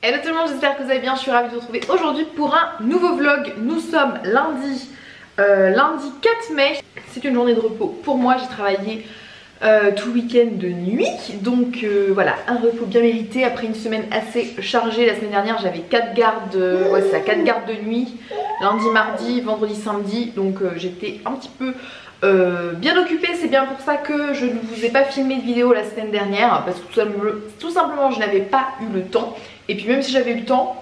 Hello tout le monde, j'espère que vous allez bien, je suis ravie de vous retrouver aujourd'hui pour un nouveau vlog. Nous sommes lundi 4 mai, c'est une journée de repos pour moi, j'ai travaillé tout le week-end de nuit. Donc voilà, un repos bien mérité après une semaine assez chargée. La semaine dernière j'avais 4 gardes, ouais c'est ça, 4 gardes de nuit, lundi, mardi, vendredi, samedi. Donc j'étais un petit peu bien occupée, c'est bien pour ça que je ne vous ai pas filmé de vidéo la semaine dernière, parce que tout simplement je n'avais pas eu le temps. Et puis même si j'avais eu le temps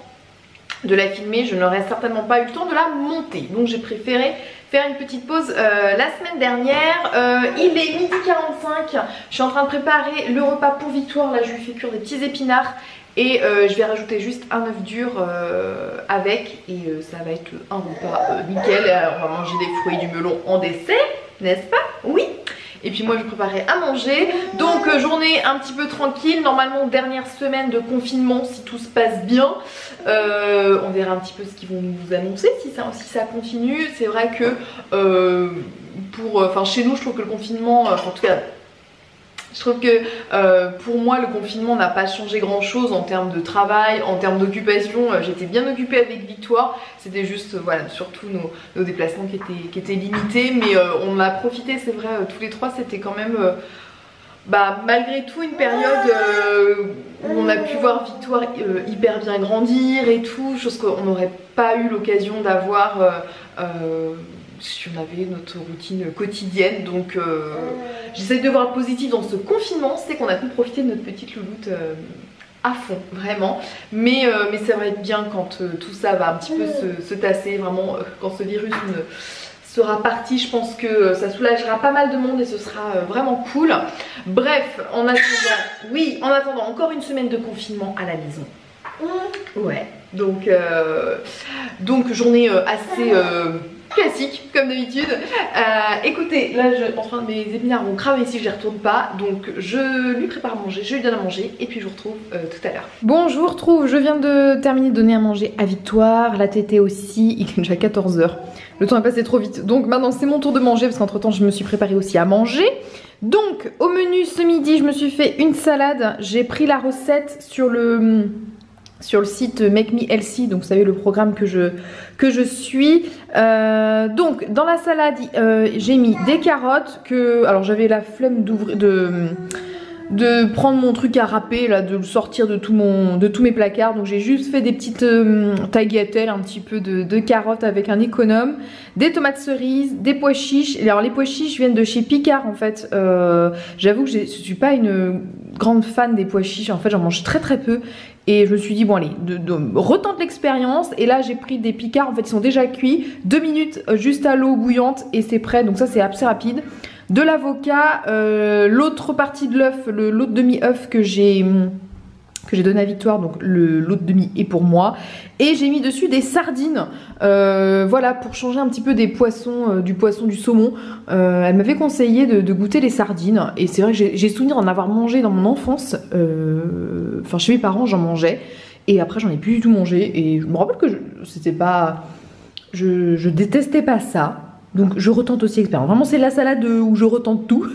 de la filmer, je n'aurais certainement pas eu le temps de la monter. Donc j'ai préféré faire une petite pause la semaine dernière. Il est 12h45, je suis en train de préparer le repas pour Victoire. Là je lui fais cuire des petits épinards et je vais rajouter juste un œuf dur avec, et ça va être un repas nickel. On va manger des fruits et du melon en dessert, n'est-ce pas? Oui. Et puis moi je préparais à manger. Donc journée un petit peu tranquille. Normalement dernière semaine de confinement si tout se passe bien. On verra un petit peu ce qu'ils vont nous annoncer si ça continue. C'est vrai que chez nous je trouve que le confinement, en tout cas je trouve que pour moi le confinement n'a pas changé grand chose en termes de travail, en termes d'occupation. J'étais bien occupée avec Victoire, c'était juste voilà, surtout nos déplacements qui étaient limités, mais on en a profité, c'est vrai, tous les trois. C'était quand même malgré tout une période où on a pu voir Victoire hyper bien grandir et tout, chose qu'on n'aurait pas eu l'occasion d'avoir si on avait notre routine quotidienne. Donc j'essaie de voir le positif dans ce confinement, c'est qu'on a pu profiter de notre petite louloute à fond, vraiment. Mais ça va être bien quand tout ça va un petit peu se tasser, vraiment quand ce virus sera parti. Je pense que ça soulagera pas mal de monde et ce sera vraiment cool. Bref, en attendant encore une semaine de confinement à la maison. Ouais, donc journée assez classique comme d'habitude. Écoutez, là mes épinards vont cramer si je les retourne pas, donc je lui prépare à manger, je lui donne à manger et puis je vous retrouve tout à l'heure. Bon, je vous retrouve, je viens de terminer de donner à manger à Victoire, la tétée aussi. Il est déjà 14 h, le temps est passé trop vite, donc maintenant c'est mon tour de manger parce qu'entre temps je me suis préparée aussi à manger. Donc au menu ce midi je me suis fait une salade, j'ai pris la recette sur le site Make Me Healthy, donc vous savez le programme que je suis. Donc dans la salade j'ai mis des carottes alors j'avais la flemme de prendre mon truc à râper là, de le sortir de tous mes placards, donc j'ai juste fait des petites tagliatelles, un petit peu de carottes avec un économe, des tomates cerises, des pois chiches. Et alors les pois chiches viennent de chez Picard en fait. J'avoue que je suis pas une grande fan des pois chiches, en fait j'en mange très peu. Et je me suis dit bon allez, retente l'expérience. Et là j'ai pris des Picards, en fait ils sont déjà cuits, 2 minutes juste à l'eau bouillante et c'est prêt, donc ça c'est assez rapide. De l'avocat, l'autre partie de l'œuf, l'autre demi-œuf que j'ai donné à Victoire, donc l'autre demi est pour moi. Et j'ai mis dessus des sardines, voilà, pour changer un petit peu des poissons, du saumon. Elle m'avait conseillé de goûter les sardines, et c'est vrai que j'ai souvenir d'en avoir mangé dans mon enfance. Enfin chez mes parents j'en mangeais, et après j'en ai plus du tout mangé, et je me rappelle que c'était pas... Je détestais pas ça. Donc je retente aussi l'expérience. Vraiment c'est la salade où je retente tout.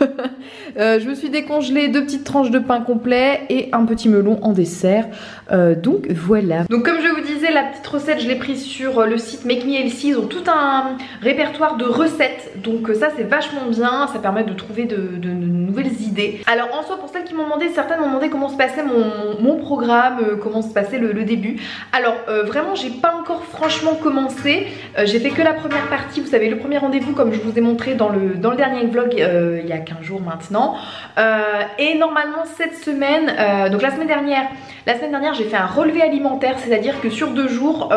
Je me suis décongelé 2 petites tranches de pain complet et un petit melon en dessert. Donc voilà. Donc comme je vous disais, la petite recette je l'ai prise sur le site Make Me Healthy. Ils ont tout un répertoire de recettes. Donc ça c'est vachement bien. Ça permet de trouver de nouvelles idées. Alors en soi, pour celles qui m'ont demandé, certaines m'ont demandé comment se passait mon programme, comment se passait le début. Alors vraiment j'ai pas encore franchement commencé. J'ai fait que la première partie, vous savez, le premier rendez-vous comme je vous ai montré dans le dernier vlog il y a 15 jours maintenant. Et normalement cette semaine, donc la semaine dernière j'ai fait un relevé alimentaire, c'est-à-dire que sur 2 jours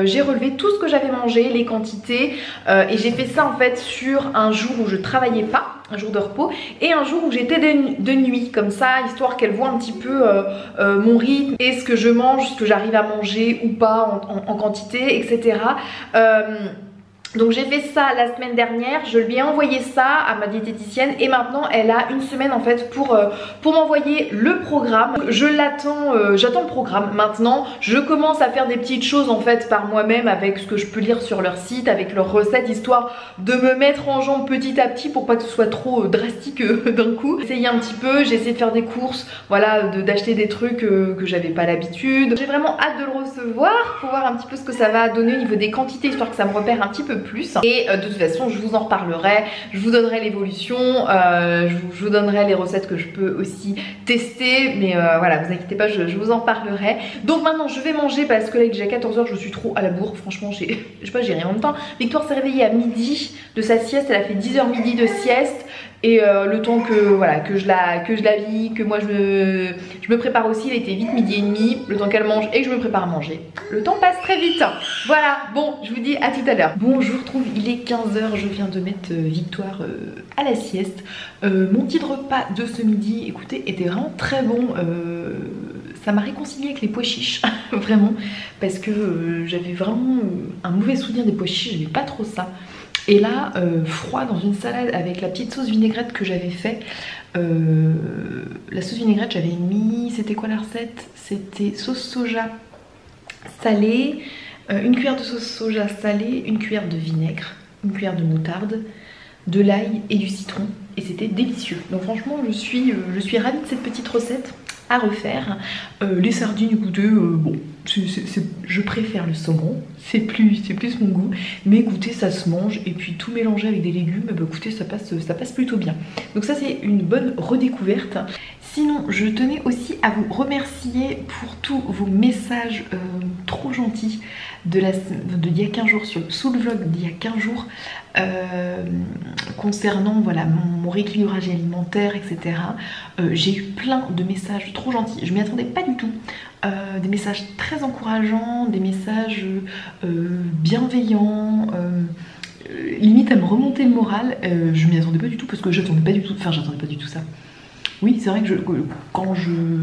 j'ai relevé tout ce que j'avais mangé, les quantités, et j'ai fait ça en fait sur un jour où je travaillais pas, un jour de repos, et un jour où j'étais de nuit, comme ça, histoire qu'elle voit un petit peu mon rythme et ce que je mange, ce que j'arrive à manger ou pas en quantité, etc. Donc j'ai fait ça la semaine dernière, je lui ai envoyé ça à ma diététicienne et maintenant elle a une semaine en fait pour m'envoyer le programme. Je l'attends, j'attends le programme maintenant. Je commence à faire des petites choses en fait par moi-même avec ce que je peux lire sur leur site, avec leurs recettes, histoire de me mettre en jambe petit à petit pour pas que ce soit trop drastique d'un coup. J'ai essayé un petit peu, j'ai essayé de faire des courses, voilà, d'acheter des trucs que j'avais pas l'habitude. J'ai vraiment hâte de le recevoir pour voir un petit peu ce que ça va donner au niveau des quantités, histoire que ça me repère un petit peu plus. Et de toute façon je vous en reparlerai, je vous donnerai l'évolution, je vous donnerai les recettes que je peux aussi tester, mais voilà, vous inquiétez pas, je vous en parlerai. Donc maintenant je vais manger parce que là il est déjà 14 h, je suis trop à la bourre, franchement je sais pas, j'ai rien en même temps. Victoire s'est réveillée à midi de sa sieste, elle a fait 10 h midi de sieste. Et le temps que voilà que je la vis, que moi je me prépare aussi, il était vite midi et demi, le temps qu'elle mange et que je me prépare à manger. Le temps passe très vite. Voilà, bon, je vous dis à tout à l'heure. Bon, je vous retrouve, il est 15 h, je viens de mettre Victoire à la sieste. Mon petit repas de ce midi, écoutez, était vraiment très bon. Ça m'a réconcilié avec les pois chiches, vraiment, parce que j'avais vraiment un mauvais souvenir des pois chiches, j'aimais pas trop ça. Et là, froid dans une salade avec la petite sauce vinaigrette que j'avais fait. La sauce vinaigrette, j'avais mis, c'était quoi la recette? C'était sauce soja salée, une cuillère de sauce soja salée, une cuillère de vinaigre, une cuillère de moutarde, de l'ail et du citron. Et c'était délicieux. Donc franchement, je suis ravie de cette petite recette à refaire. Les sardines, écoutez, bon, je préfère le saumon, c'est plus mon goût, mais écoutez, ça se mange, et puis tout mélanger avec des légumes, bah, écoutez, ça passe plutôt bien. Donc ça c'est une bonne redécouverte. Sinon, je tenais aussi à vous remercier pour tous vos messages trop gentils d'il y a 15 jours, sous le vlog d'il y a 15 jours, concernant voilà, mon rééquilibrage alimentaire, etc. J'ai eu plein de messages trop gentils, je m'y attendais pas du tout. Des messages très encourageants, des messages bienveillants, limite à me remonter le moral. Je m'y attendais pas du tout parce que j'attendais pas du tout, enfin j'attendais pas du tout ça. Oui, c'est vrai que quand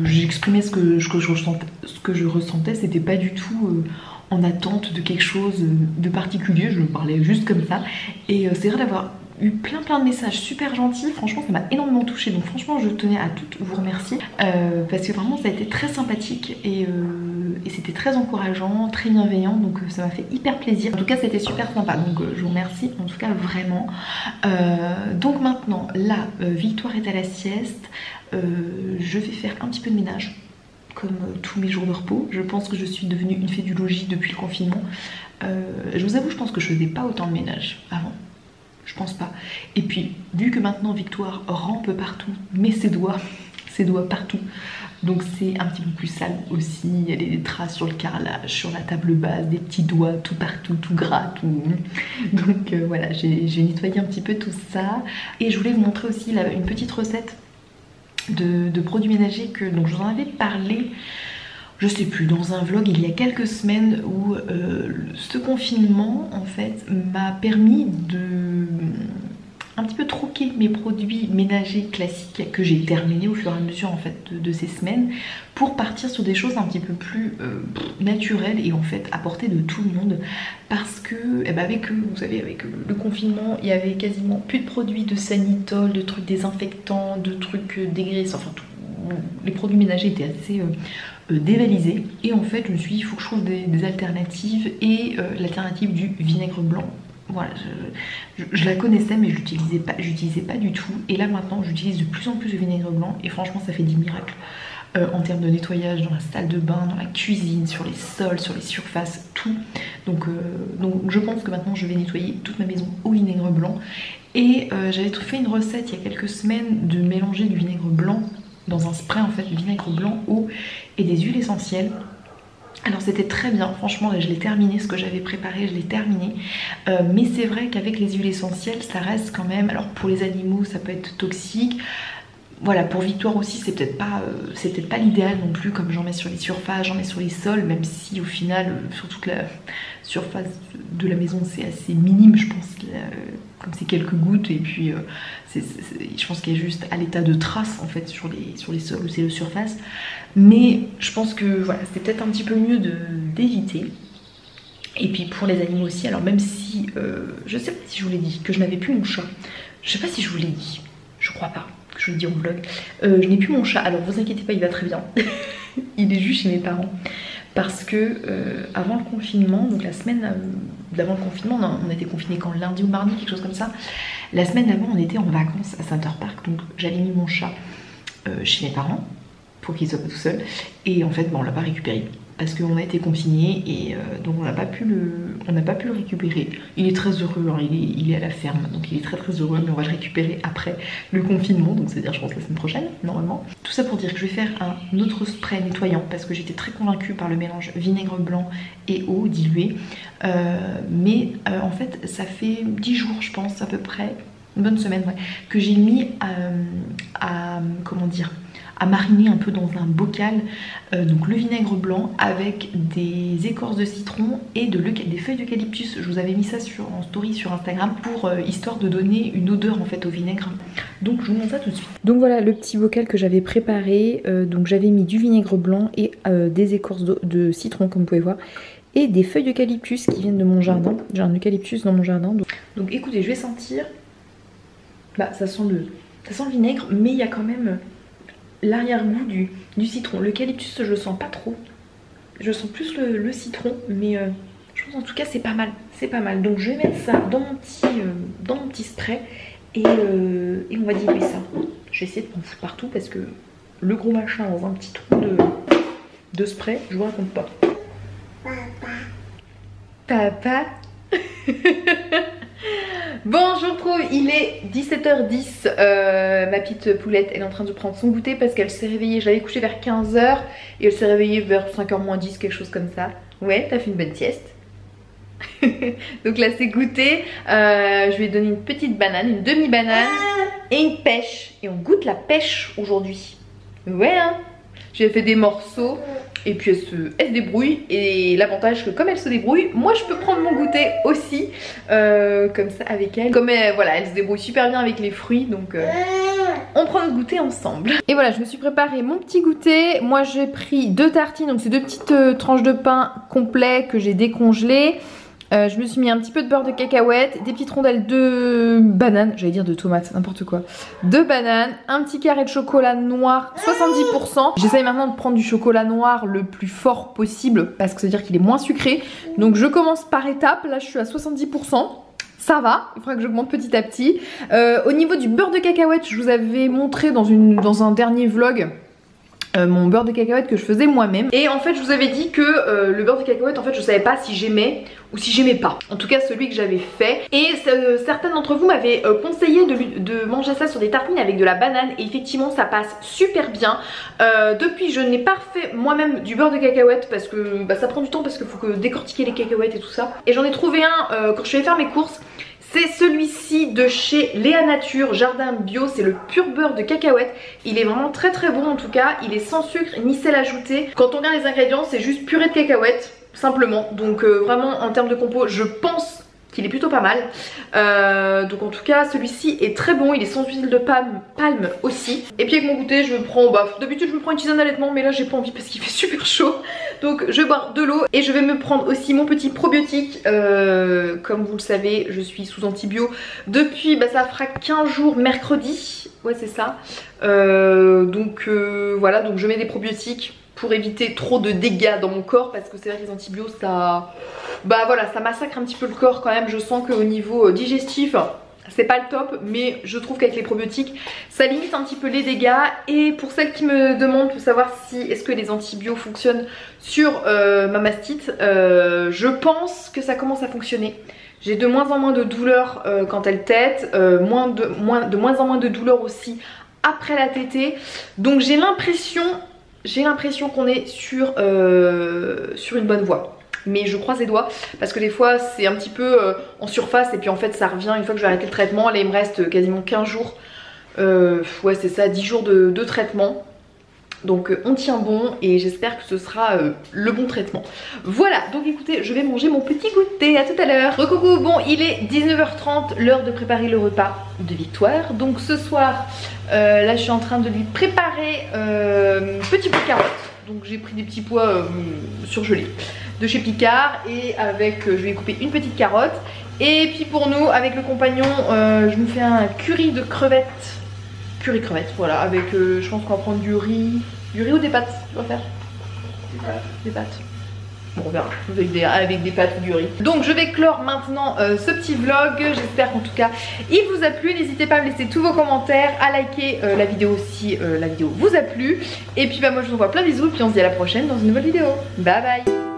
j'exprimais ce que je ressentais, c'était pas du tout en attente de quelque chose de particulier, je parlais juste comme ça. Et c'est vrai d'avoir eu plein de messages super gentils, franchement ça m'a énormément touchée, donc franchement je tenais à toutes vous remercier parce que vraiment ça a été très sympathique et c'était très encourageant, très bienveillant, donc ça m'a fait hyper plaisir. En tout cas c'était super sympa, donc je vous remercie en tout cas vraiment. Donc maintenant là, Victoire est à la sieste, je vais faire un petit peu de ménage comme tous mes jours de repos. Je pense que je suis devenue une fée du logis depuis le confinement. Je vous avoue, je pense que je faisais pas autant de ménage avant. Je pense pas. Et puis, vu que maintenant Victoire rampe partout, met ses doigts partout, donc c'est un petit peu plus sale aussi. Il y a des traces sur le carrelage, sur la table basse, des petits doigts tout partout, tout gras, tout. Donc voilà, j'ai nettoyé un petit peu tout ça. Et je voulais vous montrer aussi une petite recette de produits ménagers donc je vous en avais parlé, je sais plus, dans un vlog il y a quelques semaines, où ce confinement en fait m'a permis de un petit peu troquer mes produits ménagers classiques que j'ai terminés au fur et à mesure en fait de ces semaines, pour partir sur des choses un petit peu plus naturelles et en fait à portée de tout le monde, parce que avec vous savez, avec le confinement il y avait quasiment plus de produits de sanitol, de trucs désinfectants, de trucs dégraissants, enfin tout, les produits ménagers étaient assez dévalisés, et en fait je me suis dit il faut que je trouve des alternatives, et l'alternative du vinaigre blanc. Voilà, je la connaissais mais je l'utilisais pas du tout, et là maintenant j'utilise de plus en plus de vinaigre blanc et franchement ça fait des miracles en termes de nettoyage dans la salle de bain, dans la cuisine, sur les sols, sur les surfaces, tout. Donc je pense que maintenant je vais nettoyer toute ma maison au vinaigre blanc, et j'avais fait une recette il y a quelques semaines de mélanger du vinaigre blanc dans un spray en fait, du vinaigre blanc, eau et des huiles essentielles. Alors c'était très bien, franchement je l'ai terminé, ce que j'avais préparé je l'ai terminé, mais c'est vrai qu'avec les huiles essentielles ça reste quand même, alors pour les animaux ça peut être toxique, voilà, pour Victoire aussi c'est peut-être pas l'idéal non plus, comme j'en mets sur les surfaces, j'en mets sur les sols, même si au final sur toute la surface de la maison c'est assez minime je pense, comme c'est quelques gouttes, et puis je pense qu'il y a juste à l'état de traces en fait sur les sols ou c'est le surface, mais je pense que voilà, c'est peut-être un petit peu mieux d'éviter. Et puis pour les animaux aussi, alors même si, je sais pas si je vous l'ai dit, que je n'avais plus mon chat. Je sais pas si je vous l'ai dit, je crois pas que je vous l'ai dit en vlog. Je n'ai plus mon chat, alors vous inquiétez pas, il va très bien. Il est juste chez mes parents. Parce que avant le confinement, donc la semaine d'avant le confinement, on était confinés quand, lundi ou mardi, quelque chose comme ça. La semaine d'avant, on était en vacances à Center Park, donc j'avais mis mon chat chez mes parents pour qu'il soit pas tout seul. Et en fait, on l'a pas récupéré parce qu'on a été confinés et donc on n'a pas pu le récupérer. Il est très heureux, hein, il est à la ferme, donc il est très heureux, mais on va le récupérer après le confinement, donc c'est-à-dire je pense la semaine prochaine normalement. Tout ça pour dire que je vais faire un autre spray nettoyant parce que j'étais très convaincue par le mélange vinaigre blanc et eau diluée, mais en fait ça fait 10 jours je pense à peu près, une bonne semaine ouais, que j'ai mis comment dire, à mariner un peu dans un bocal donc le vinaigre blanc avec des écorces de citron et des feuilles d'eucalyptus. Je vous avais mis ça en story sur Instagram pour histoire de donner une odeur en fait au vinaigre. Donc je vous montre ça tout de suite. Donc voilà le petit bocal que j'avais préparé. Donc j'avais mis du vinaigre blanc et des écorces de citron comme vous pouvez voir et des feuilles d'eucalyptus qui viennent de mon jardin. J'ai un eucalyptus dans mon jardin. Donc écoutez, je vais sentir. Bah ça sent le vinaigre, mais il y a quand même l'arrière-goût du citron. L'eucalyptus je le sens pas trop, je sens plus le citron, mais je pense en tout cas c'est pas mal, c'est pas mal. Donc je vais mettre ça dans mon petit spray et on va diluer ça. Je vais essayer de prendre partout parce que le gros machin dans un petit trou de spray, je vous raconte pas. Papa Bon, je vous retrouve, il est 17h10, ma petite poulette elle est en train de prendre son goûter parce qu'elle s'est réveillée, je l'avais couchée vers 15h et elle s'est réveillée vers 5h moins 10, quelque chose comme ça. Ouais, t'as fait une bonne sieste. Donc là c'est goûté, je lui ai donné une petite banane, une demi-banane et une pêche. Et on goûte la pêche aujourd'hui. Ouais hein, j'ai fait des morceaux. Et puis elle se débrouille et l'avantage que comme elle se débrouille, moi je peux prendre mon goûter aussi comme ça avec elle. Comme voilà, elle se débrouille super bien avec les fruits donc on prend notre goûter ensemble. Et voilà, je me suis préparé mon petit goûter. Moi j'ai pris 2 tartines, donc c'est 2 petites tranches de pain complet que j'ai décongelé. Je me suis mis un petit peu de beurre de cacahuète, des petites rondelles de bananes, j'allais dire de tomates, n'importe quoi, de bananes, un petit carré de chocolat noir 70%. J'essaye maintenant de prendre du chocolat noir le plus fort possible parce que ça veut dire qu'il est moins sucré. Donc je commence par étapes, là je suis à 70%. Ça va, il faudra que j'augmente petit à petit. Au niveau du beurre de cacahuète, je vous avais montré dans un dernier vlog mon beurre de cacahuète que je faisais moi-même. Et en fait je vous avais dit que le beurre de cacahuète en fait je savais pas si j'aimais ou si j'aimais pas. En tout cas celui que j'avais fait. Et certaines d'entre vous m'avaient conseillé de manger ça sur des tartines avec de la banane. Et effectivement ça passe super bien. Depuis je n'ai pas fait moi-même du beurre de cacahuète parce que bah, ça prend du temps parce qu'il faut que décortiquer les cacahuètes et tout ça. Et j'en ai trouvé un quand je suis allée faire mes courses. C'est celui-ci de chez Léa Nature, Jardin Bio, c'est le pur beurre de cacahuète. Il est vraiment très bon en tout cas, il est sans sucre ni sel ajouté. Quand on regarde les ingrédients, c'est juste purée de cacahuètes, simplement. Donc vraiment en termes de compo, je pense qu'il est plutôt pas mal. Donc en tout cas celui-ci est très bon, il est sans huile de palme aussi. Et puis avec mon goûter je me prends, bah d'habitude je me prends une tisane d'allaitement mais là j'ai pas envie parce qu'il fait super chaud. Donc je vais boire de l'eau et je vais me prendre aussi mon petit probiotique. Comme vous le savez je suis sous antibio depuis, bah ça fera 15 jours mercredi. Ouais c'est ça. Voilà, donc je mets des probiotiques pour éviter trop de dégâts dans mon corps parce que c'est vrai que les antibiotiques ça... Bah voilà, ça massacre un petit peu le corps quand même. Je sens qu'au niveau digestif c'est pas le top, mais je trouve qu'avec les probiotiques ça limite un petit peu les dégâts. Et pour celles qui me demandent pour savoir si est-ce que les antibiotiques fonctionnent sur ma mastite, je pense que ça commence à fonctionner. J'ai de moins en moins de douleurs quand elle tète, de moins en moins de douleurs aussi après la tétée. Donc j'ai l'impression qu'on est sur une bonne voie. Mais je croise les doigts parce que des fois c'est un petit peu en surface et puis en fait ça revient une fois que je vais arrêter le traitement. Là il me reste quasiment 15 jours, ouais c'est ça, 10 jours de traitement. Donc on tient bon et j'espère que ce sera le bon traitement. Voilà, donc écoutez, je vais manger mon petit goûter, à tout à l'heure. Recoucou, bon il est 19h30, l'heure de préparer le repas de Victoire. Donc ce soir, là je suis en train de lui préparer petit pot de carottes. Donc j'ai pris des petits pois surgelés. de chez Picard et avec, je vais couper une petite carotte. Et puis pour nous, avec le compagnon, je nous fais un curry de crevettes. Curry crevettes, voilà, avec, je pense qu'on va prendre du riz ou des pâtes, tu vas faire des pâtes. Bon, on verra, avec des pâtes ou du riz. Donc je vais clore maintenant ce petit vlog. J'espère qu'en tout cas il vous a plu. N'hésitez pas à me laisser tous vos commentaires, à liker la vidéo si la vidéo vous a plu. Et puis bah moi je vous envoie plein de bisous et puis on se dit à la prochaine dans une nouvelle vidéo. Bye bye.